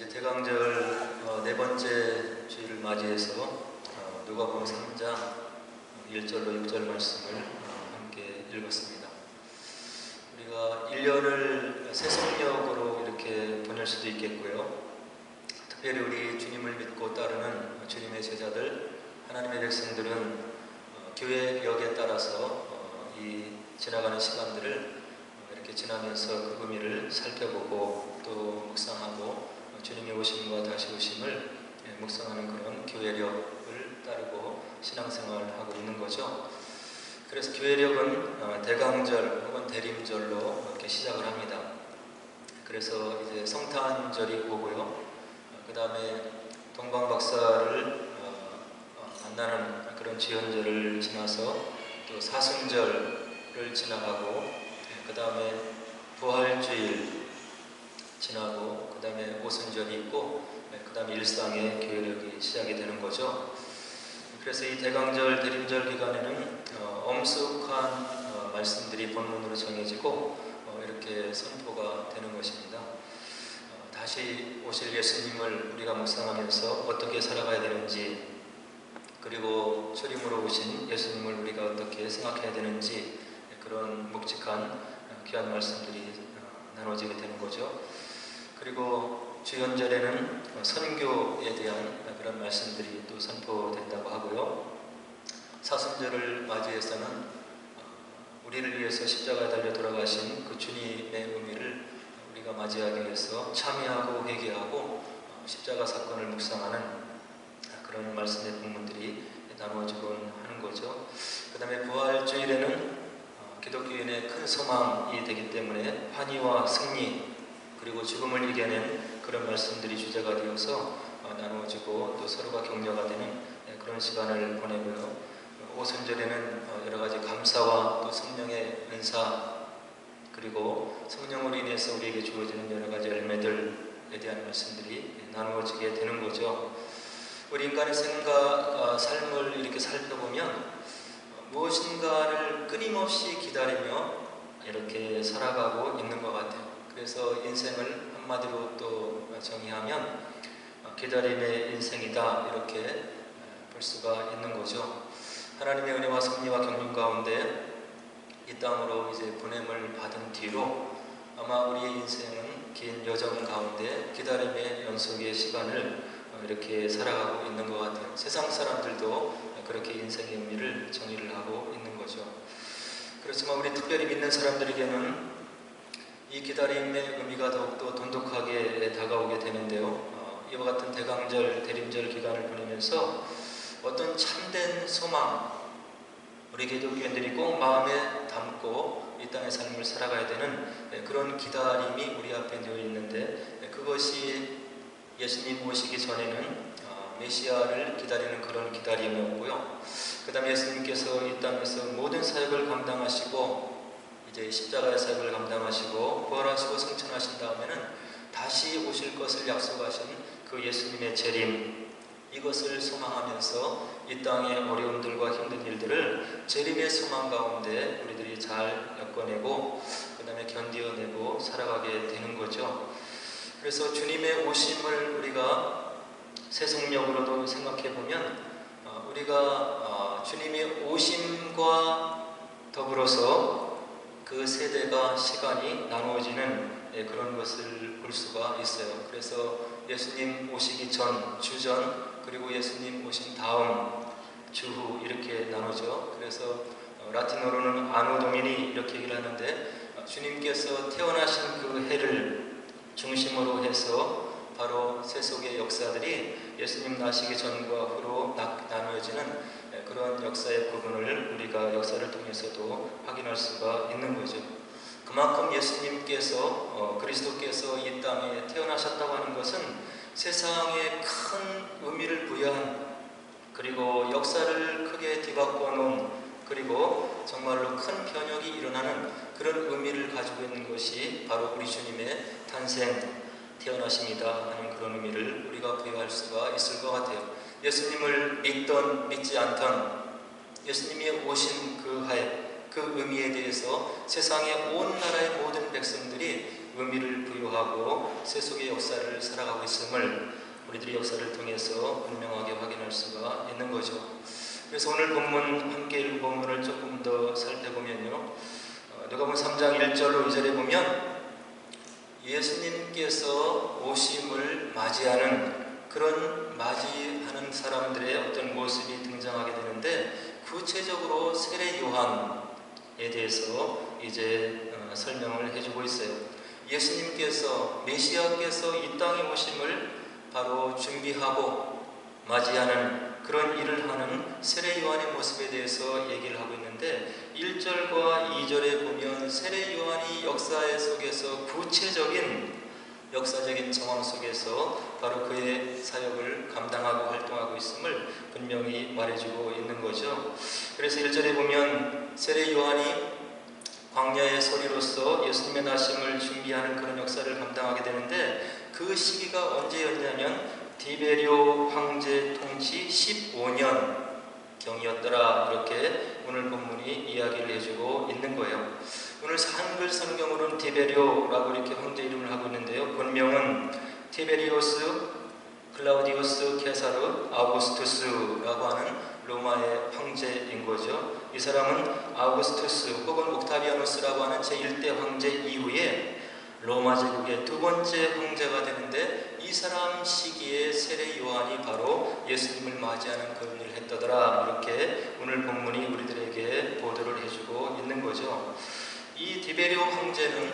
이제 대강절 네 번째 주일을 맞이해서 누가복음 3장 1절로 6절 말씀을 함께 읽었습니다. 우리가 1년을 새성력으로 이렇게 보낼 수도 있겠고요. 특별히 우리 주님을 믿고 따르는 주님의 제자들, 하나님의 백성들은 교회력에 따라서 이 지나가는 시간들을 이렇게 지나면서 그 의미를 살펴보고 또 묵상하고 주님의 오심과 다시 오심을 묵상하는 그런 교회력을 따르고 신앙생활을 하고 있는 거죠. 그래서 교회력은 대강절 혹은 대림절로 이렇게 시작을 합니다. 그래서 이제 성탄절이 오고요. 그 다음에 동방박사를 만나는 그런 지연절을 지나서 또 사순절을 지나가고 그 다음에 부활주일 지나고 그 다음에 오순절이 있고 그 다음에 일상의 교회력이 시작이 되는 거죠. 그래서 이 대강절, 대림절 기간에는 엄숙한 말씀들이 본문으로 정해지고 이렇게 선포가 되는 것입니다. 다시 오실 예수님을 우리가 묵상하면서 어떻게 살아가야 되는지, 그리고 초림으로 오신 예수님을 우리가 어떻게 생각해야 되는지, 그런 묵직한 귀한 말씀들이 나눠지게 되는 거죠. 그리고 주연절에는 선교에 대한 그런 말씀들이 또 선포된다고 하고요. 사순절을 맞이해서는 우리를 위해서 십자가에 달려 돌아가신 그 주님의 의미를 우리가 맞이하기 위해서 참여하고 회개하고 십자가 사건을 묵상하는 그런 말씀의 본문들이 나누어지곤 하는 거죠. 그 다음에 부활주일에는 기독교인의 큰 소망이 되기 때문에 환희와 승리, 그리고 죽음을 이겨낸 그런 말씀들이 주제가 되어서 나누어지고 또 서로가 격려가 되는 그런 시간을 보내고요. 오순절에는 여러 가지 감사와 또 성령의 은사, 그리고 성령으로 인해서 우리에게 주어지는 여러 가지 열매들에 대한 말씀들이 나누어지게 되는 거죠. 우리 인간의 생각, 삶을 이렇게 살펴보면 무엇인가를 끊임없이 기다리며 이렇게 살아가고 있는 것 같아요. 그래서 인생을 한마디로 또 정의하면 기다림의 인생이다, 이렇게 볼 수가 있는 거죠. 하나님의 은혜와 섭리와 경륜 가운데 이 땅으로 이제 보냄을 받은 뒤로 아마 우리의 인생은 긴 여정 가운데 기다림의 연속의 시간을 이렇게 살아가고 있는 것 같아요. 세상 사람들도 그렇게 인생의 의미를 정의를 하고 있는 거죠. 그렇지만 우리 특별히 믿는 사람들에게는 이 기다림의 의미가 더욱더 돈독하게 다가오게 되는데요. 이와 같은 대강절, 대림절 기간을 보내면서 어떤 참된 소망, 우리 기독교인들이 꼭 마음에 담고 이 땅의 삶을 살아가야 되는 그런 기다림이 우리 앞에 놓여 있는데, 그것이 예수님 오시기 전에는 메시아를 기다리는 그런 기다림이었고요. 그 다음에 예수님께서 이 땅에서 모든 사역을 감당하시고 이제 십자가의 사역을 감당하시고 부활하시고 승천하신 다음에는 다시 오실 것을 약속하신 그 예수님의 재림, 이것을 소망하면서 이 땅의 어려움들과 힘든 일들을 재림의 소망 가운데 우리들이 잘 엮어내고 그 다음에 견뎌내고 살아가게 되는 거죠. 그래서 주님의 오심을 우리가 새성력으로도 생각해보면 우리가 주님의 오심과 더불어서 그 세대가 시간이 나누어지는 그런 것을 볼 수가 있어요. 그래서 예수님 오시기 전, 주전, 그리고 예수님 오신 다음, 주후, 이렇게 나누죠. 그래서 라틴어로는 아노 도미니 이렇게 얘기를 하는데, 주님께서 태어나신 그 해를 중심으로 해서 바로 세속의 역사들이 예수님 나시기 전과 후로 나누어지는 그런 역사의 부분을 우리가 역사를 통해서도 확인할 수가 있는 거죠. 그만큼 예수님께서 그리스도께서 이 땅에 태어나셨다고 하는 것은 세상에 큰 의미를 부여한, 그리고 역사를 크게 뒤바꿔 놓은, 그리고 정말로 큰 변혁이 일어나는 그런 의미를 가지고 있는 것이 바로 우리 주님의 탄생, 태어나심이다 하는 그런 의미를 우리가 부여할 수가 있을 것 같아요. 예수님을 믿던 믿지 않던 예수님이 오신 그 하에, 그 의미에 대해서 세상의 온 나라의 모든 백성들이 의미를 부여하고 세속의 역사를 살아가고 있음을 우리들의 역사를 통해서 분명하게 확인할 수가 있는 거죠. 그래서 오늘 본문, 함께 읽은 본문을 조금 더 살펴보면요, 누가복음 3장 1절로 2절에 보면 예수님께서 오심을 맞이하는 그런 맞이하는 사람들의 어떤 모습이 등장하게 되는데, 구체적으로 세례 요한에 대해서 이제 설명을 해주고 있어요. 예수님께서, 메시아께서 이 땅에 오심을 바로 준비하고 맞이하는 그런 일을 하는 세례 요한의 모습에 대해서 얘기를 하고 있는데, 1절과 2절에 보면 세례 요한이 역사 속에서 구체적인 역사적인 정황 속에서 바로 그의 사역을 감당하고 활동하고 있음을 분명히 말해주고 있는 거죠. 그래서 1절에 보면 세례 요한이 광야의 소리로서 예수님의 나심을 준비하는 그런 역사를 감당하게 되는데, 그 시기가 언제였냐면 디베리오 황제 통치 15년 경이었더라, 이렇게 오늘 본문이 이야기를 해주고 있는 거예요. 오늘 한글 성경으로는 디베리오라고 이렇게 황제 이름을 하고 있는데요, 본명은 티베리오스 클라우디우스 케사르 아우구스투스라고 하는 로마의 황제인 거죠. 이 사람은 아우구스투스 혹은 옥타비아누스라고 하는 제1대 황제 이후에 로마 제국의 두 번째 황제가 되는데, 이 사람 시기에 세례 요한이 바로 예수님을 맞이하는 그런 일을 했더라, 이렇게 오늘 본문이 우리들에게 보도를 해주고 있는 거죠. 이 디베리오 황제는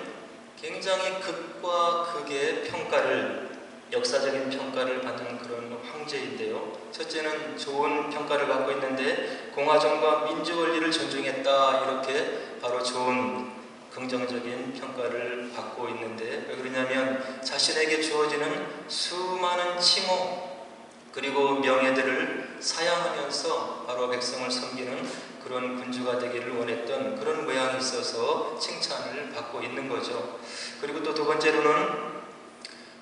굉장히 극과 극의 평가를, 역사적인 평가를 받는 그런 황제인데요, 첫째는 좋은 평가를 받고 있는데 공화정과 민주원리를 존중했다, 이렇게 바로 좋은 긍정적인 평가를 받고 있는데, 왜 그러냐면 자신에게 주어지는 수많은 칭호 그리고 명예들을 사양하면서 바로 백성을 섬기는 그런 군주가 되기를 원했던 그런 모양이 있어서 칭찬을 받고 있는 거죠. 그리고 또 두 번째로는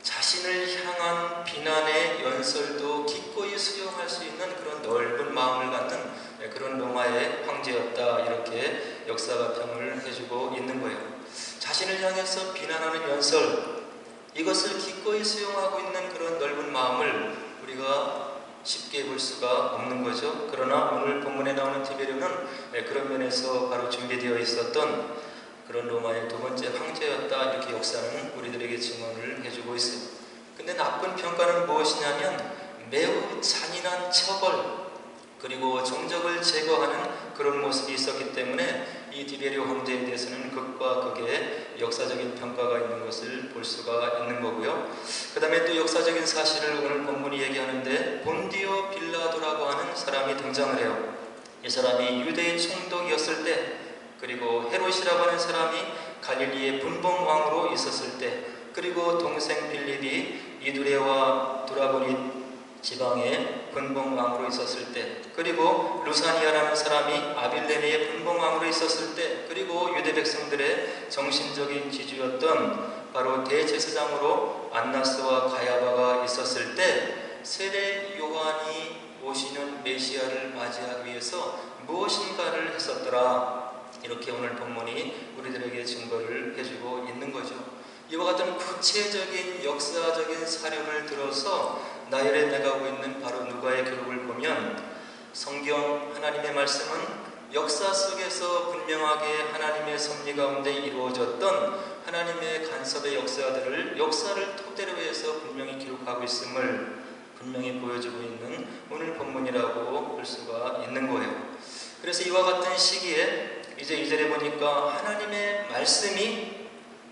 자신을 향한 비난의 연설도 기꺼이 수용할 수 있는 그런 넓은 마음을 갖는 그런 로마의 황제였다, 이렇게 역사가 평을 해주고 있는 거예요. 자신을 향해서 비난하는 연설, 이것을 기꺼이 수용하고 있는 그런 넓은 마음을 우리가 쉽게 볼 수가 없는 거죠. 그러나 오늘 본문에 나오는 디베리오는 그런 면에서 바로 준비되어 있었던 그런 로마의 두 번째 황제였다, 이렇게 역사는 우리들에게 증언을 해주고 있어요. 근데 나쁜 평가는 무엇이냐면 매우 잔인한 처벌 그리고 종적을 제거하는 그런 모습이 있었기 때문에 이 디베리오 황제에 대해서는 극과 극의 역사적인 평가가 있는 것을 볼 수가 있는 거고요. 그 다음에 또 역사적인 사실을 오늘 본문이 얘기하는데, 본디오 빌라도라고 하는 사람이 등장을 해요. 이 사람이 유대의 총독이었을 때, 그리고 헤롯이라고 하는 사람이 갈릴리의 분봉왕으로 있었을 때, 그리고 동생 빌립이 이두레와 두라보니 지방의 분봉왕으로 있었을 때, 그리고 루사니아라는 사람이 아빌레네의 분봉왕으로 있었을 때, 그리고 유대 백성들의 정신적인 지주였던 바로 대제사장으로 안나스와 가야바가 있었을 때, 세례 요한이 오시는 메시아를 맞이하기 위해서 무엇인가를 했었더라, 이렇게 오늘 본문이 우리들에게 증거를 해주고 있는 거죠. 이와 같은 구체적인 역사적인 사료를 들어서 나열해 나가고 있는 바로 누가의 기록을 보면, 성경 하나님의 말씀은 역사 속에서 분명하게 하나님의 섭리 가운데 이루어졌던 하나님의 간섭의 역사들을, 역사를 토대로 해서 분명히 기록하고 있음을 분명히 보여주고 있는 오늘 본문이라고 볼 수가 있는 거예요. 그래서 이와 같은 시기에 이제 2절에 보니까 하나님의 말씀이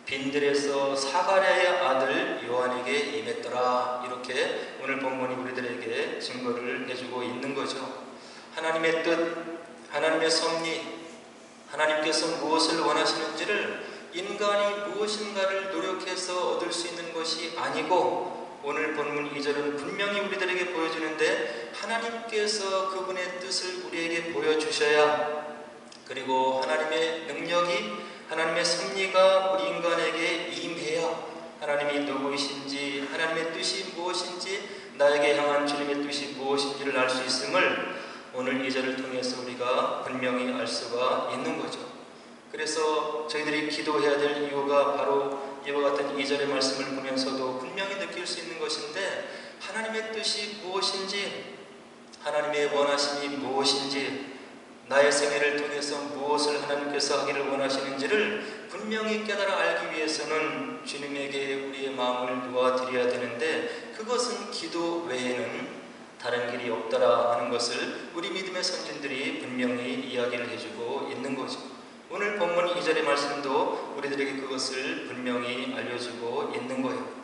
빈들에서 사가랴의 아들 요한에게 임했더라, 이렇게 오늘 본문이 우리들에게 증거를 해주고 있는 거죠. 하나님의 뜻, 하나님의 섭리, 하나님께서 무엇을 원하시는지를 인간이 무엇인가를 노력해서 얻을 수 있는 것이 아니고, 오늘 본문 2절은 분명히 우리들에게 보여주는데, 하나님께서 그분의 뜻을 우리에게 보여주셔야, 그리고 하나님의 능력이, 하나님의 섭리가 우리 인간에게 임해야 하나님이 누구이신지, 하나님의 뜻이 무엇인지, 나에게 향한 주님의 뜻이 무엇인지를 알 수 있음을 오늘 2절을 통해서 우리가 분명히 알 수가 있는 거죠. 그래서 저희들이 기도해야 될 이유가 바로 이와 같은 2절의 말씀을 보면서도 분명히 느낄 수 있는 것인데, 하나님의 뜻이 무엇인지, 하나님의 원하심이 무엇인지, 나의 생애를 통해서 무엇을 하나님께서 하기를 원하시는지를 분명히 깨달아 알기 위해서는 주님에게 우리의 마음을 놓아드려야 되는데, 그것은 기도 외에는 다른 길이 없다라 하는 것을 우리 믿음의 선진들이 분명히 이야기를 해주고 있는 거죠. 오늘 본문 2절의 말씀도 우리들에게 그것을 분명히 알려주고 있는 거예요.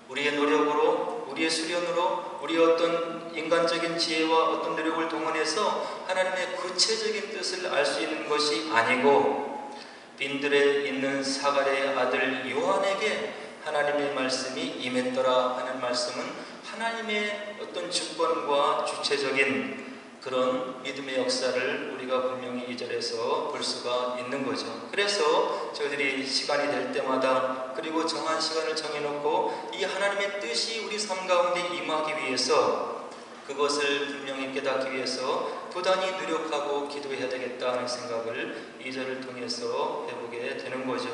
우리의 노력으로, 우리의 수련으로, 우리의 어떤 인간적인 지혜와 어떤 노력을 동원해서 하나님의 구체적인 뜻을 알 수 있는 것이 아니고, 빈들에 있는 사갈의 아들 요한에게 하나님의 말씀이 임했더라 하는 말씀은 하나님의 어떤 주권과 주체적인 그런 믿음의 역사를 우리가 분명히 2절에서 볼 수가 있는 거죠. 그래서 저희들이 시간이 될 때마다, 그리고 정한 시간을 정해놓고 이 하나님의 뜻이 우리 삶 가운데 임하기 위해서, 그것을 분명히 깨닫기 위해서 부단히 노력하고 기도해야 되겠다는 생각을 2절을 통해서 해보게 되는 거죠.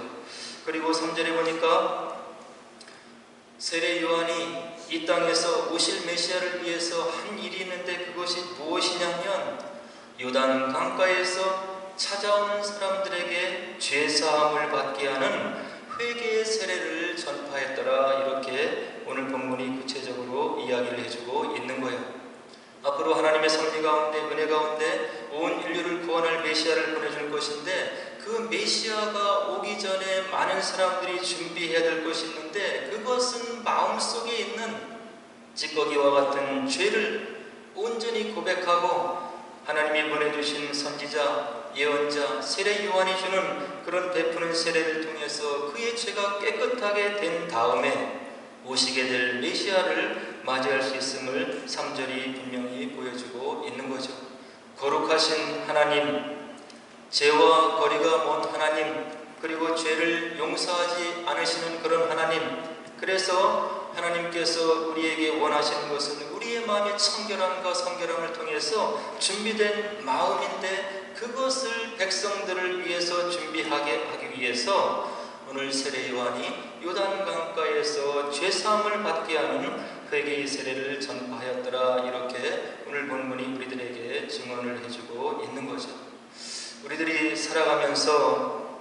그리고 3절에 보니까 세례 요한이 이 땅에서 오실 메시아를 위해서 한 일이 있는데, 그것이 무엇이냐면 요단 강가에서 찾아오는 사람들에게 죄사함을 받게 하는 회개의 세례를 전파했더라. 이렇게 오늘 본문이 구체적으로 이야기를 해주고 있는 거예요. 앞으로 하나님의 섭리 가운데, 은혜 가운데 온 인류를 구원할 메시아를 보내줄 것인데, 그 메시아가 오기 전에 많은 사람들이 준비해야 될 것이 있는데, 그것은 마음속에 있는 찌꺼기와 같은 죄를 온전히 고백하고 하나님이 보내주신 선지자, 예언자, 세례 요한이 주는 그런 베푸는 세례를 통해서 그의 죄가 깨끗하게 된 다음에 오시게 될 메시아를 맞이할 수 있음을 3절이 분명히 보여주고 있는 거죠. 거룩하신 하나님, 죄와 거리가 먼 하나님, 그리고 죄를 용서하지 않으시는 그런 하나님, 그래서 하나님께서 우리에게 원하시는 것은 우리의 마음의 청결함과 성결함을 통해서 준비된 마음인데, 그것을 백성들을 위해서 준비하게 하기 위해서 오늘 세례 요한이 요단 강가에서 죄사함을 받게 하는 회개의 세례를 전파하였더라. 이렇게 오늘 본문이 우리들에게 증언을 해주고 있는 거죠. 우리들이 살아가면서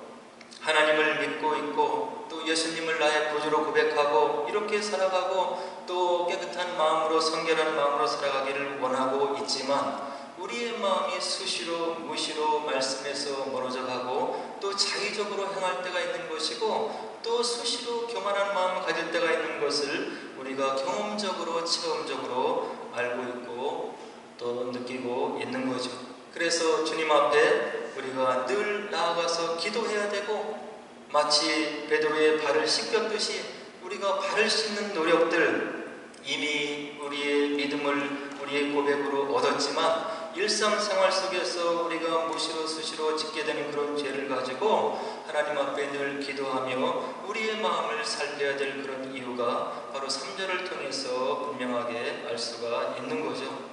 하나님을 믿고 있고, 또 예수님을 나의 구주로 고백하고 이렇게 살아가고, 또 깨끗한 마음으로, 성결한 마음으로 살아가기를 원하고 있지만, 우리의 마음이 수시로 무시로 말씀에서 멀어져 가고, 또 자의적으로 행할 때가 있는 것이고, 또 수시로 교만한 마음을 가질 때가 있는 것을 우리가 경험적으로, 체험적으로 알고 있고 또 느끼고 있는 거죠. 그래서 주님 앞에 우리가 늘 나아가서 기도해야 되고, 마치 베드로의 발을 씻겼듯이 우리가 발을 씻는 노력들, 이미 우리의 믿음을 우리의 고백으로 얻었지만 일상생활 속에서 우리가 무시로 수시로 짓게 되는 그런 죄를 가지고 하나님 앞에 늘 기도하며 우리의 마음을 살펴야 될 그런 이유가 바로 3절을 통해서 분명하게 알 수가 있는 거죠.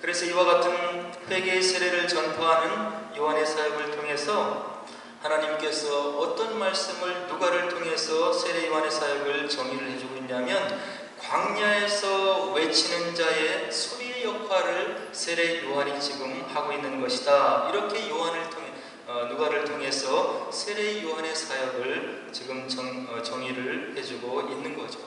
그래서 이와 같은 회개의 세례를 전파하는 요한의 사역을 통해서 하나님께서 어떤 말씀을 누가를 통해서 세례 요한의 사역을 정의를 해주고 있냐면, 광야에서 외치는 자의 소리의 역할을 세례 요한이 지금 하고 있는 것이다. 이렇게 요한을 통해 누가를 통해서 세례 요한의 사역을 지금 정의를 해주고 있는 거죠.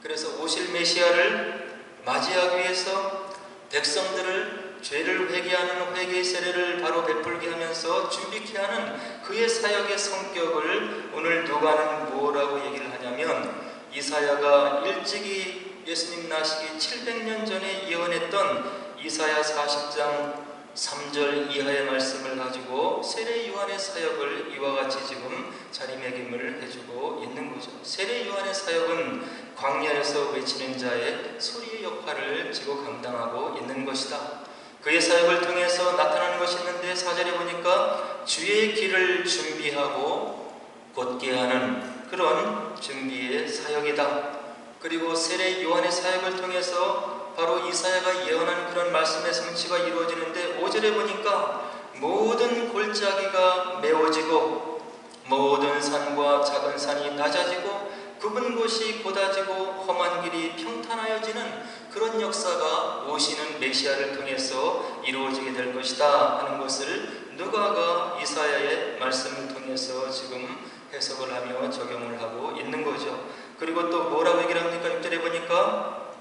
그래서 오실 메시아를 맞이하기 위해서 백성들을 죄를 회개하는 회개의 세례를 바로 베풀게 하면서 준비케 하는 그의 사역의 성격을 오늘 누가는 뭐라고 얘기를 하냐면, 이사야가 일찍이 예수님 나시기 700년 전에 예언했던 이사야 40장 3절 이하의 말씀을 가지고 세례 요한의 사역을 이와 같이 지금 자리매김을 해주고 있는 거죠. 세례 요한의 사역은 광야에서 외치는 자의 소리의 역할을 지고 감당하고 있는 것이다. 그의 사역을 통해서 나타나는 것이 있는데, 4절에 보니까 주의 길을 준비하고 곧게 하는 그런 준비의 사역이다. 그리고 세례 요한의 사역을 통해서 바로 이사야가 예언한 그런 말씀의 성취가 이루어지는데, 5절에 보니까 모든 골짜기가 메워지고 모든 산과 작은 산이 낮아지고 굽은 곳이 곧아지고 험한 길이 평탄하여지는 그런 역사가 오시는 메시아를 통해서 이루어지게 될 것이다 하는 것을 누가가 이사야의 말씀을 통해서 지금 해석을 하며 적용을 하고 있는 거죠. 그리고 또 뭐라고 얘기를 합니까? 6절에 보니까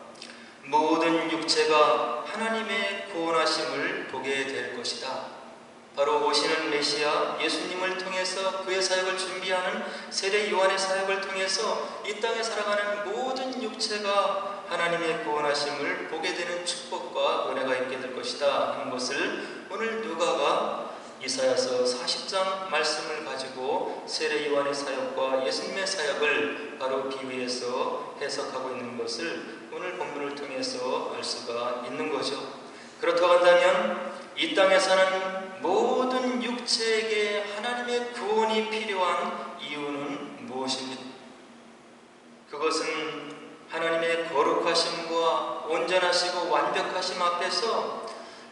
모든 육체가 하나님의 구원하심을 보게 될 것이다. 바로 오시는 메시아 예수님을 통해서 그의 사역을 준비하는 세례 요한의 사역을 통해서 이 땅에 살아가는 모든 육체가 하나님의 구원하심을 보게 되는 축복과 은혜가 있게 될 것이다 하는 것을 오늘 누가가 이사야서 40장 말씀을 가지고 세례 요한의 사역과 예수님의 사역을 바로 비유해서 해석하고 있는 것을 오늘 본문을 통해서 알 수가 있는 거죠. 그렇다고 한다면 이 땅에 사는 모든 육체에게 하나님의 구원이 필요한 이유는 무엇입니까? 그것은 하나님의 거룩하심과 온전하시고 완벽하심 앞에서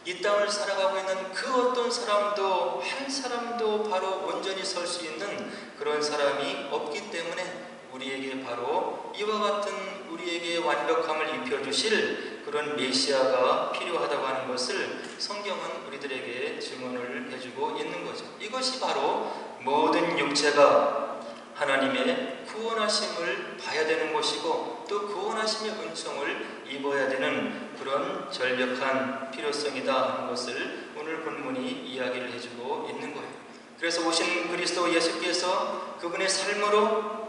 이 땅을 살아가고 있는 그 어떤 사람도 한 사람도 바로 온전히 설 수 있는 그런 사람이 없기 때문에 우리에게 바로 이와 같은 우리에게 완벽함을 입혀주실 그런 메시아가 필요하다고 하는 것을 성경은 우리들에게 증언을 해주고 있는 거죠. 이것이 바로 모든 육체가 하나님의 구원하심을 봐야 되는 것이고 또 구원하심의 은총을 입어야 되는 그런 절벽한 필요성이다 하는 것을 오늘 본문이 이야기를 해주고 있는 거예요. 그래서 오신 그리스도 예수께서 그분의 삶으로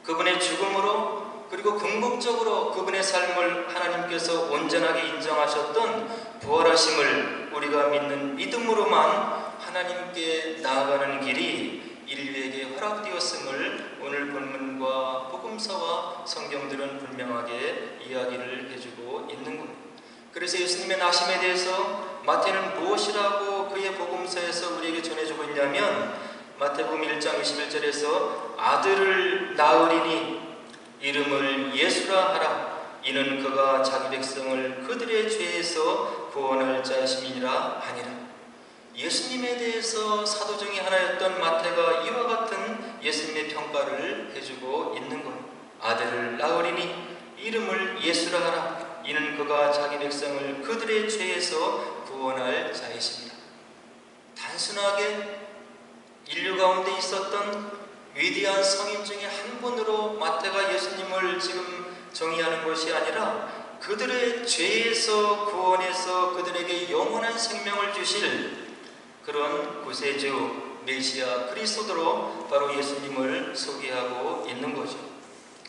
그분의 죽음으로 그리고 궁극적으로 그분의 삶을 하나님께서 온전하게 인정하셨던 부활하심을 우리가 믿는 믿음으로만 하나님께 나아가는 길이 인류에게 허락되었음을 오늘 본문과 복음서와 성경들은 분명하게 이야기를 해주고 있는 겁니다. 그래서 예수님의 나심에 대해서 마태는 무엇이라고 그의 복음서에서 우리에게 전해주고 있냐면 마태복음 1장 21절에서 아들을 낳으리니 이름을 예수라 하라. 이는 그가 자기 백성을 그들의 죄에서 구원할 자심이니라 하니라. 예수님에 대해서 사도 중에 하나였던 마태가 이와 같은 예수님의 평가를 해주고 있는 것. 아들을 낳으리니 이름을 예수라 하라. 이는 그가 자기 백성을 그들의 죄에서 구원할 자이십니다. 단순하게 인류 가운데 있었던 위대한 성인 중에 한 분으로 마태가 예수님을 지금 정의하는 것이 아니라 그들의 죄에서 구원해서 그들에게 영원한 생명을 주실 그런 구세주 메시아 그리스도로 바로 예수님을 소개하고 있는 거죠.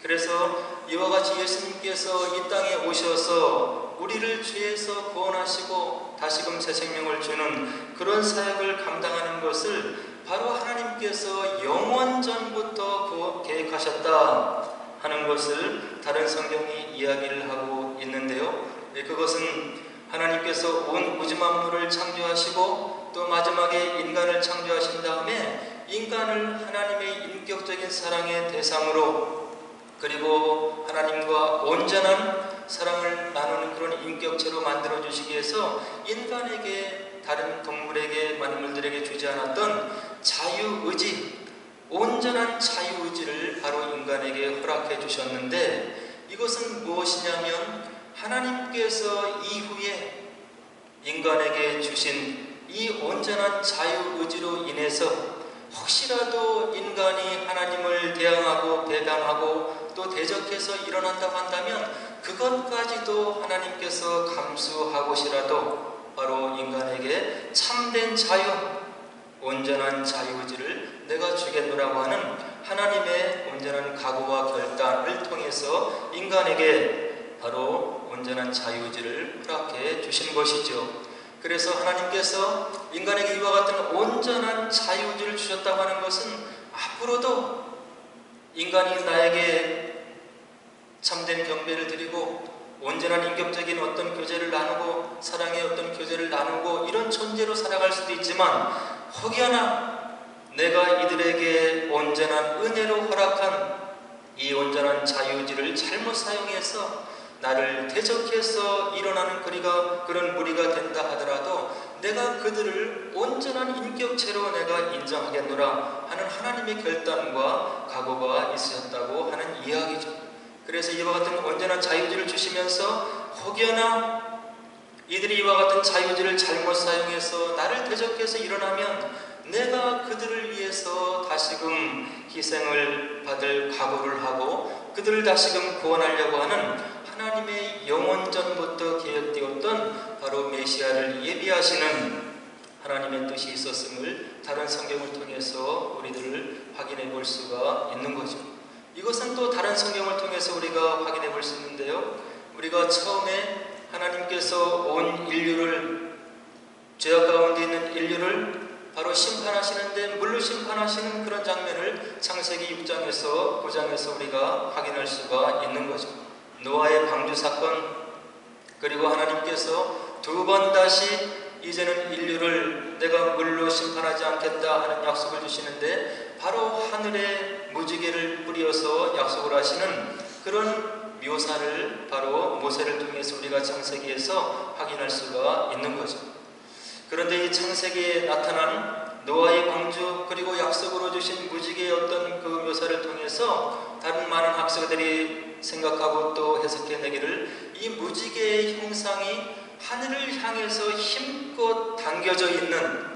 그래서 이와 같이 예수님께서 이 땅에 오셔서 우리를 죄에서 구원하시고 다시금 새 생명을 주는 그런 사역을 감당하는 것을 바로 하나님께서 영원 전부터 계획하셨다 하는 것을 다른 성경이 이야기를 하고 있는데요. 그것은 하나님께서 온 우주 만물을 창조하시고 또 마지막에 인간을 창조하신 다음에 인간을 하나님의 인격적인 사랑의 대상으로 그리고 하나님과 온전한 사랑을 나누는 그런 인격체로 만들어 주시기 위해서 인간에게 다른 동물에게 만물들에게 주지 않았던 자유의지, 온전한 자유의지를 바로 인간에게 허락해 주셨는데 이것은 무엇이냐면 하나님께서 이후에 인간에게 주신 이 온전한 자유의지로 인해서 혹시라도 인간이 하나님을 대항하고 배반하고 또 대적해서 일어난다고 한다면 그것까지도 하나님께서 감수하고시라도 바로 인간에게 참된 자유, 온전한 자유의지를 내가 주겠노라고 하는 하나님의 온전한 각오와 결단을 통해서 인간에게 바로 온전한 자유의지를 허락해 주신 것이죠. 그래서 하나님께서 인간에게 이와 같은 온전한 자유의지를 주셨다고 하는 것은 앞으로도 인간이 나에게 참된 경배를 드리고 온전한 인격적인 어떤 교제를 나누고 사랑의 어떤 교제를 나누고 이런 존재로 살아갈 수도 있지만 혹여나 내가 이들에게 온전한 은혜로 허락한 이 온전한 자유의지를 잘못 사용해서 나를 대적해서 일어나는 그런 무리가 된다 하더라도 내가 그들을 온전한 인격체로 내가 인정하겠노라 하는 하나님의 결단과 각오가 있으셨다고 하는 이야기죠. 그래서 이와 같은 온전한 자유지를 주시면서 혹여나 이들이 이와 같은 자유지를 잘못 사용해서 나를 대적해서 일어나면 내가 그들을 위해서 다시금 희생을 받을 각오를 하고 그들을 다시금 구원하려고 하는 하나님의 영원전부터 계획되었던 바로 메시아를 예비하시는 하나님의 뜻이 있었음을 다른 성경을 통해서 우리들을 확인해 볼 수가 있는 거죠. 이것은 또 다른 성경을 통해서 우리가 확인해 볼 수 있는데요. 우리가 처음에 하나님께서 온 인류를, 죄악 가운데 있는 인류를 바로 심판하시는데 물로 심판하시는 그런 장면을 창세기 6장에서 9장에서 우리가 확인할 수가 있는 거죠. 노아의 방주 사건, 그리고 하나님께서 두 번 다시 이제는 인류를 내가 물로 심판하지 않겠다 하는 약속을 주시는데 바로 하늘에 무지개를 뿌려서 약속을 하시는 그런 묘사를 바로 모세를 통해서 우리가 창세기에서 확인할 수가 있는 거죠. 그런데 이 창세기에 나타난 노아의 방주 그리고 약속으로 주신 무지개의 어떤 그 묘사를 통해서 다른 많은 학자들이 생각하고 또 해석해내기를 이 무지개의 형상이 하늘을 향해서 힘껏 당겨져 있는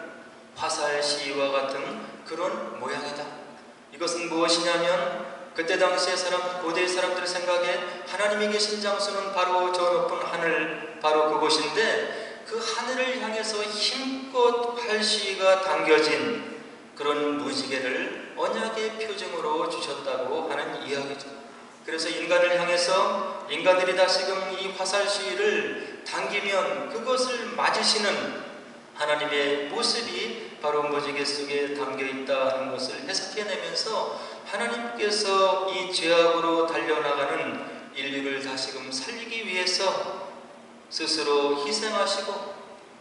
화살 시위와 같은 그런 모양이다. 이것은 무엇이냐면 그때 당시의 고대 사람들의 생각에 하나님이 계신 장소는 바로 저 높은 하늘, 바로 그곳인데 그 하늘을 향해서 힘껏 활시위가 당겨진 그런 무지개를 언약의 표징으로 주셨다고 하는 이야기죠. 그래서 인간을 향해서 인간들이 다시금 이 화살 시위를 당기면 그것을 맞으시는 하나님의 모습이 바로 무지개 속에 담겨 있다 하는 것을 해석해내면서 하나님께서 이 죄악으로 달려나가는 인류를 다시금 살리기 위해서 스스로 희생하시고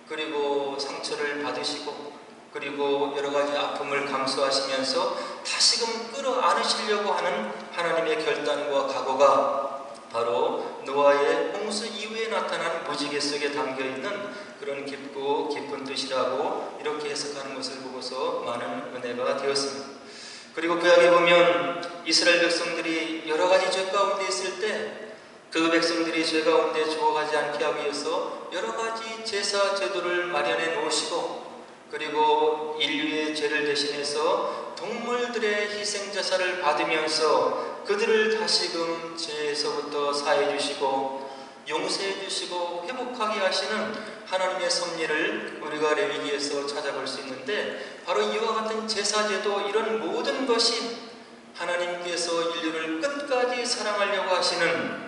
그리고 상처를 받으시고 그리고 여러가지 아픔을 감수하시면서 다시금 끌어안으시려고 하는 하나님의 결단과 각오가 바로 노아의 홍수 이후에 나타난 무지개 속에 담겨있는 그런 깊고 깊은 뜻이라고 이렇게 해석하는 것을 보고서 많은 은혜가 되었습니다. 그리고 구약에 보면 이스라엘 백성들이 여러가지 죄 가운데 있을 때 그 백성들이 죄 가운데 죽어가지 않게 하기 위해서 여러가지 제사 제도를 마련해 놓으시고 그리고 인류의 죄를 대신해서 동물들의 희생제사를 받으면서 그들을 다시금 죄에서부터 사해 주시고 용서해 주시고 회복하게 하시는 하나님의 섭리를 우리가 레위기에서 찾아볼 수 있는데 바로 이와 같은 제사제도 이런 모든 것이 하나님께서 인류를 끝까지 사랑하려고 하시는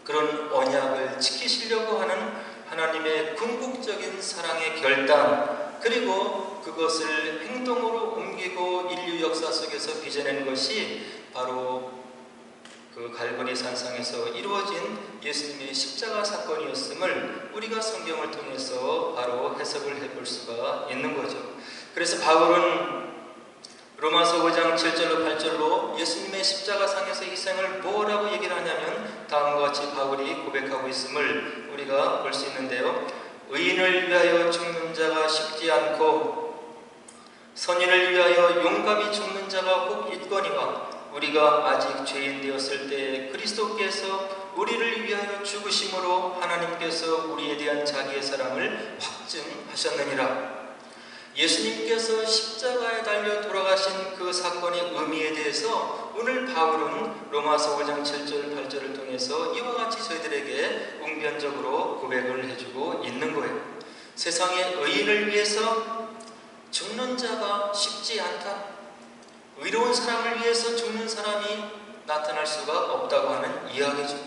그런 언약을 지키시려고 하는 하나님의 궁극적인 사랑의 결단 그리고 그것을 행동으로 옮기고 인류 역사 속에서 빚어낸 것이 바로 그 갈보리 산상에서 이루어진 예수님의 십자가 사건이었음을 우리가 성경을 통해서 바로 해석을 해볼 수가 있는 거죠. 그래서 바울은 로마서 5장 7절로 8절로 예수님의 십자가상에서 희생을 뭐라고 얘기를 하냐면 다음과 같이 바울이 고백하고 있음을 우리가 볼 수 있는데요. 의인을 위하여 죽는 자가 쉽지 않고 선인을 위하여 용감히 죽는 자가 혹 있거니와 우리가 아직 죄인 되었을 때 그리스도께서 우리를 위하여 죽으심으로 하나님께서 우리에 대한 자기의 사랑을 확증하셨느니라. 예수님께서 십자가에 달려 돌아가신 그 사건의 의미에 대해서 오늘 바울은 로마서 5장 7절 8절을 통해서 이와 같이 저희들에게 웅변적으로 고백을 해주고 있는 거예요. 세상의 의인을 위해서 죽는 자가 쉽지 않다. 의로운 사람을 위해서 죽는 사람이 나타날 수가 없다고 하는 이야기죠.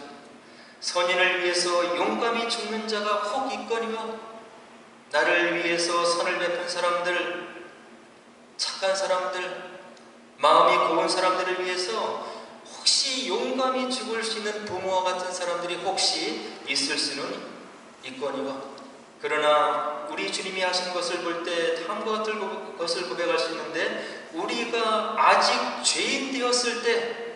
선인을 위해서 용감히 죽는 자가 혹 있거니와 나를 위해서 선을 베푼 사람들, 착한 사람들, 마음이 고운 사람들을 위해서 혹시 용감히 죽을 수 있는 부모와 같은 사람들이 혹시 있을 수는 있거니와 그러나 우리 주님이 하신 것을 볼 때 다음과 같은 것을 고백할 수 있는데 우리가 아직 죄인 되었을 때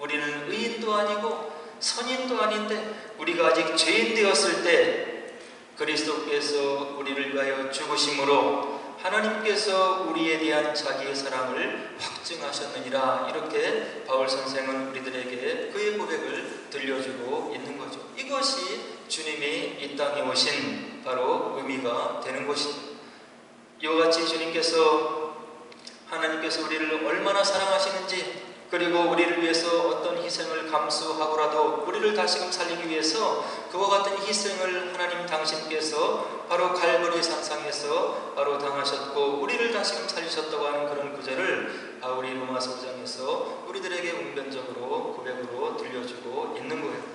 우리는 의인도 아니고 선인도 아닌데 우리가 아직 죄인 되었을 때 그리스도께서 우리를 위하여 죽으심으로 하나님께서 우리에 대한 자기의 사랑을 확증하셨느니라. 이렇게 바울 선생은 우리들에게 그의 고백을 들려주고 있는 거죠. 이것이 주님이 이 땅에 오신 바로 의미가 되는 것이죠. 이와 같이 주님께서 하나님께서 우리를 얼마나 사랑하시는지, 그리고 우리를 위해서 어떤 희생을 감수하고라도 우리를 다시금 살리기 위해서 그와 같은 희생을 하나님 당신께서 바로 갈보리 산상에서 바로 당하셨고 우리를 다시금 살리셨다고 하는 그런 구절을 바울이 로마서 5장에서 우리들에게 웅변적으로 고백으로 들려주고 있는 거예요.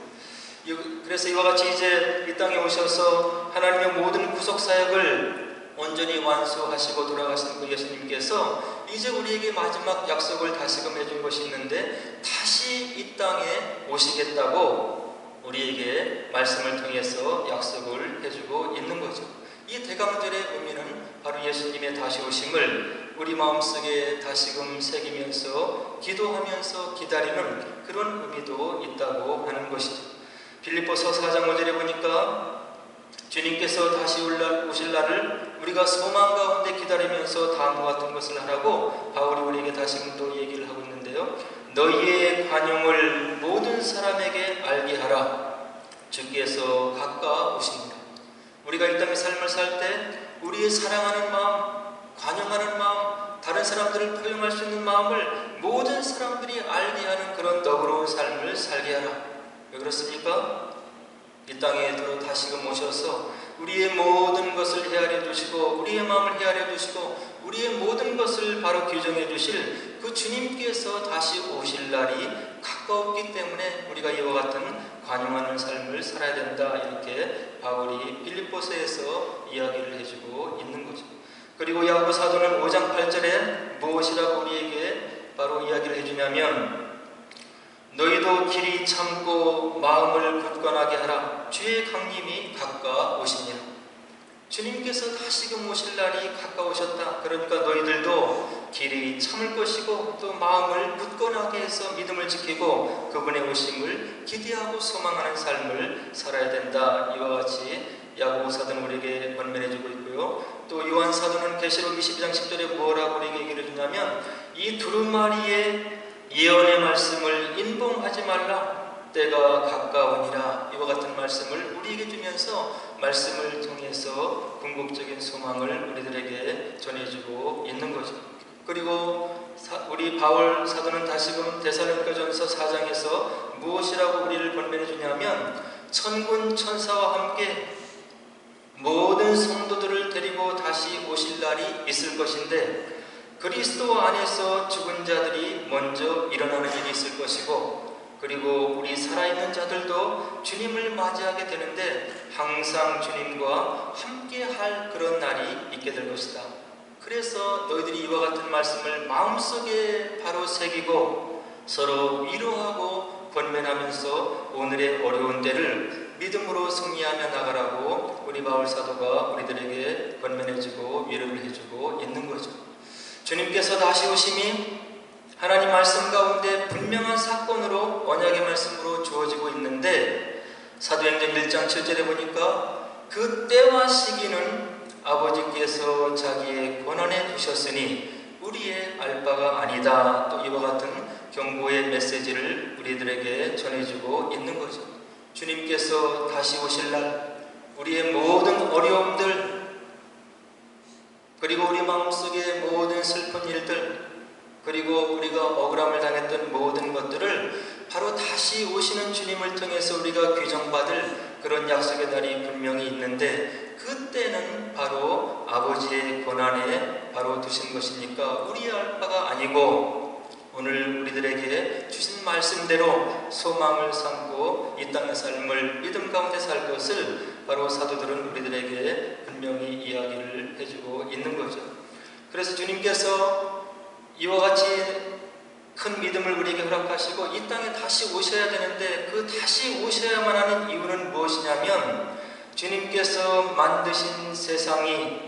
그래서 이와 같이 이제 이 땅에 오셔서 하나님의 모든 구속사역을 온전히 완수하시고 돌아가신 그 예수님께서 이제 우리에게 마지막 약속을 다시금 해준 것이 있는데, 다시 이 땅에 오시겠다고 우리에게 말씀을 통해서 약속을 해주고 있는 거죠. 이 대강절의 의미는 바로 예수님의 다시 오심을 우리 마음속에 다시금 새기면서 기도하면서 기다리는 그런 의미도 있다고 하는 것이죠. 빌립보서 4장 5절에 보니까 주님께서 다시 오실 날을 우리가 소망 가운데 기다리면서 다음과 같은 것을 하라고 바울이 우리에게 다시금 또 얘기를 하고 있는데요. 너희의 관용을 모든 사람에게 알게 하라. 주께서 가까우십니다. 우리가 이 땅의 삶을 살 때 우리의 사랑하는 마음, 관용하는 마음, 다른 사람들을 포용할 수 있는 마음을 모든 사람들이 알게 하는 그런 너그러운 삶을 살게 하라. 왜 그렇습니까? 이 땅에 다시금 오셔서 우리의 모든 것을 헤아려 주시고 우리의 마음을 헤아려 주시고 우리의 모든 것을 바로 규정해 주실 그 주님께서 다시 오실 날이 가까웠기 때문에 우리가 이와 같은 관용하는 삶을 살아야 된다. 이렇게 바울이 빌립보서에서 이야기를 해주고 있는 거죠. 그리고 야고보 사도는 5장 8절에 무엇이라고 우리에게 바로 이야기를 해주냐면, 너희도 길이 참고 마음을 굳건하게 하라. 주의 강림이 가까우시니라. 주님께서 다시금 오실 날이 가까우셨다. 그러니까 너희들도 길이 참을 것이고 또 마음을 굳건하게 해서 믿음을 지키고 그분의 오심을 기대하고 소망하는 삶을 살아야 된다. 이와 같이 야고보 사도는 우리에게 권면해주고 있고요. 또 요한 사도는 계시록 22장 10절에 뭐라고 우리에게 얘기를 해주냐면, 이 두루마리의 예언의 말씀을 인봉하지 말라. 때가 가까우니라. 이와 같은 말씀을 우리에게 주면서 말씀을 통해서 궁극적인 소망을 우리들에게 전해주고 있는 거죠. 그리고 우리 바울 사도는 다시금 데살로니가전서 4장에서 무엇이라고 우리를 권면해 주냐면, 천군 천사와 함께 모든 성도들을 데리고 다시 오실 날이 있을 것인데 그리스도 안에서 죽은 자들이 먼저 일어나는 일이 있을 것이고, 그리고 우리 살아있는 자들도 주님을 맞이하게 되는데 항상 주님과 함께 할 그런 날이 있게 될 것이다. 그래서 너희들이 이와 같은 말씀을 마음속에 바로 새기고 서로 위로하고 권면하면서 오늘의 어려운 때를 믿음으로 승리하며 나가라고 우리 바울 사도가 우리들에게 권면해주고 위로를 해주고 있는 거죠. 주님께서 다시 오심이 하나님 말씀 가운데 분명한 사건으로 언약의 말씀으로 주어지고 있는데, 사도행전 1장 7절에 보니까 그 때와 시기는 아버지께서 자기의 권한에 두셨으니 우리의 알 바가 아니다. 또 이와 같은 경고의 메시지를 우리들에게 전해주고 있는 거죠. 주님께서 다시 오실 날 우리의 모든 어려움들, 그리고 우리 마음속의 모든 슬픈 일들, 그리고 우리가 억울함을 당했던 모든 것들을 바로 다시 오시는 주님을 통해서 우리가 규정받을 그런 약속의 날이 분명히 있는데, 그때는 바로 아버지의 권한에 바로 두신 것이니까 우리의 알 바가 아니고 오늘 우리들에게 주신 말씀대로 소망을 삼고 이 땅의 삶을 믿음 가운데 살 것을 바로 사도들은 우리들에게 분명히 이야기를 해주고 있는 거죠. 그래서 주님께서 이와 같이 큰 믿음을 우리에게 허락하시고 이 땅에 다시 오셔야 되는데, 그 다시 오셔야만 하는 이유는 무엇이냐면, 주님께서 만드신 세상이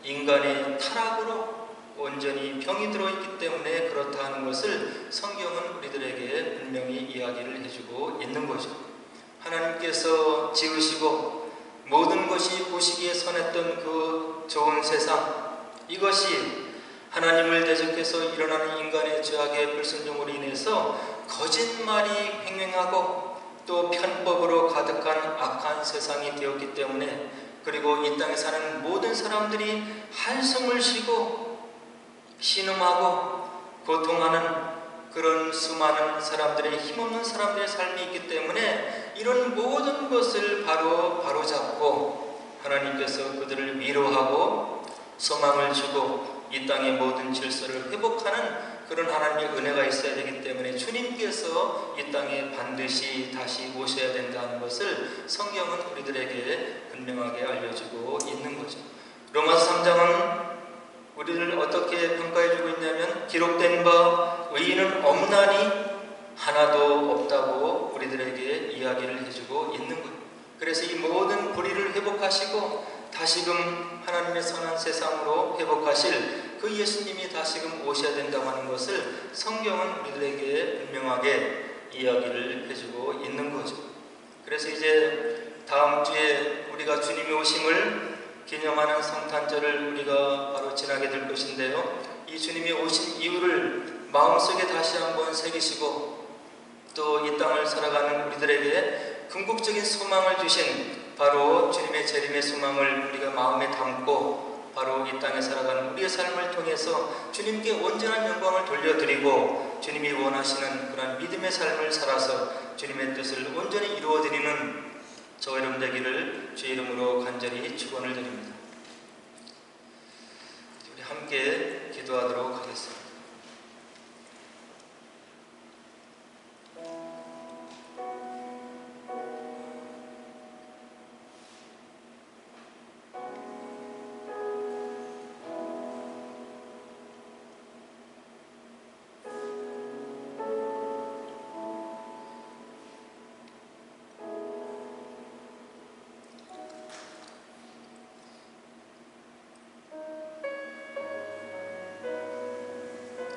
인간의 타락으로 온전히 병이 들어있기 때문에 그렇다 하는 것을 성경은 우리들에게 분명히 이야기를 해주고 있는 거죠. 하나님께서 지으시고 모든 것이 보시기에 선했던 그 좋은 세상, 이것이 하나님을 대적해서 일어나는 인간의 죄악의 불순종으로 인해서 거짓말이 횡행하고 또 편법으로 가득한 악한 세상이 되었기 때문에, 그리고 이 땅에 사는 모든 사람들이 한숨을 쉬고 신음하고 고통하는 그런 수많은 사람들의, 힘없는 사람들의 삶이 있기 때문에 이런 모든 것을 바로잡고 하나님께서 그들을 위로하고 소망을 주고 이 땅의 모든 질서를 회복하는 그런 하나님의 은혜가 있어야 되기 때문에 주님께서 이 땅에 반드시 다시 오셔야 된다는 것을 성경은 우리들에게 분명하게 알려주고 있는 거죠. 로마서 3장은 우리를 어떻게 평가해주고 있냐면, 기록된 바 의인은 없나니 하나도 없다고 우리들에게 이야기를 해주고 있는 거예요. 그래서 이 모든 불의를 회복하시고 다시금 하나님의 선한 세상으로 회복하실 그 예수님이 다시금 오셔야 된다고 하는 것을 성경은 우리들에게 분명하게 이야기를 해주고 있는 거죠. 그래서 이제 다음 주에 우리가 주님의 오심을 기념하는 성탄절을 우리가 바로 지나게 될 것인데요, 이 주님이 오신 이유를 마음속에 다시 한번 새기시고 또 이 땅을 살아가는 우리들에게 궁극적인 소망을 주신 바로 주님의 재림의 소망을 우리가 마음에 담고 바로 이 땅에 살아가는 우리의 삶을 통해서 주님께 온전한 영광을 돌려드리고 주님이 원하시는 그런 믿음의 삶을 살아서 주님의 뜻을 온전히 이루어드리는 저와 여러분 되기를 주의 이름으로 간절히 축원을 드립니다. 우리 함께 기도하도록 하겠습니다.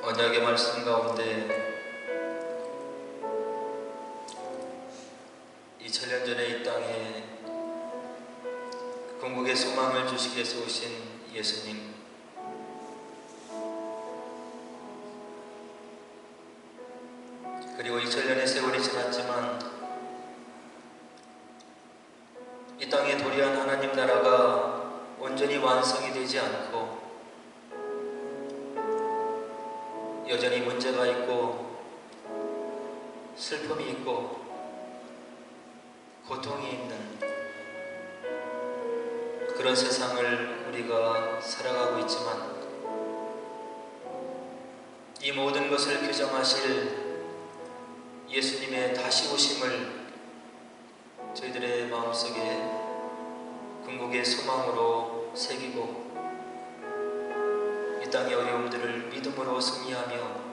언약의 말씀 가운데 2000년 전에 이 땅에 궁극의 소망을 주시기 위해서 오신 예수님, 그리고 2000년의 세월이 지났지만 이 땅에 도리한 하나님 나라가 온전히 완성이 되지 않고 여전히 문제가 있고 슬픔이 있고 고통이 있는 그런 세상을 우리가 살아가고 있지만, 이 모든 것을 규정하실 예수님의 다시 오심을 저희들의 마음속에 궁극의 소망으로 새기고 이 땅의 어려움들을 믿음으로 승리하며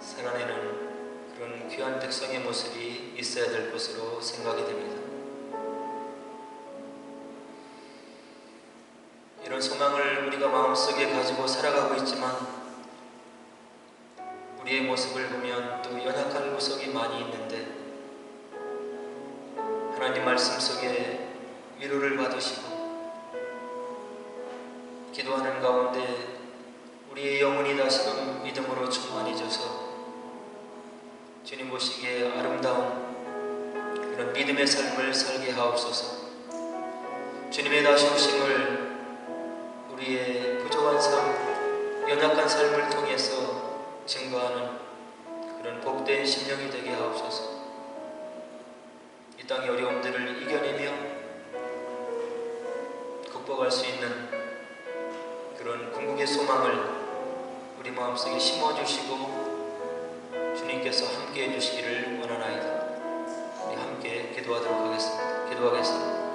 살아내는 그런 귀한 백성의 모습이 있어야 될 것으로 생각이 됩니다. 이런 소망을 우리가 마음속에 가지고 살아가고 있지만 우리의 모습을 보면 또 연약한 구석이 많이 있는데, 하나님 말씀 속에 위로를 받으시고 기도하는 가운데 우리의 영혼이 다시금 믿음으로 충만해져서 주님 보시기에 아름다운 그런 믿음의 삶을 살게 하옵소서. 주님의 다시 오심을 우리의 부족한 삶, 연약한 삶을 통해서 증거하는 그런 복된 심령이 되게 하옵소서. 이 땅의 어려움들을 이겨내며 극복할 수 있는 그런 궁극의 소망을 우리 마음속에 심어주시고 주님께서 함께 해주시기를 원하나이다. 우리 함께 기도하도록 하겠습니다. 기도하겠습니다.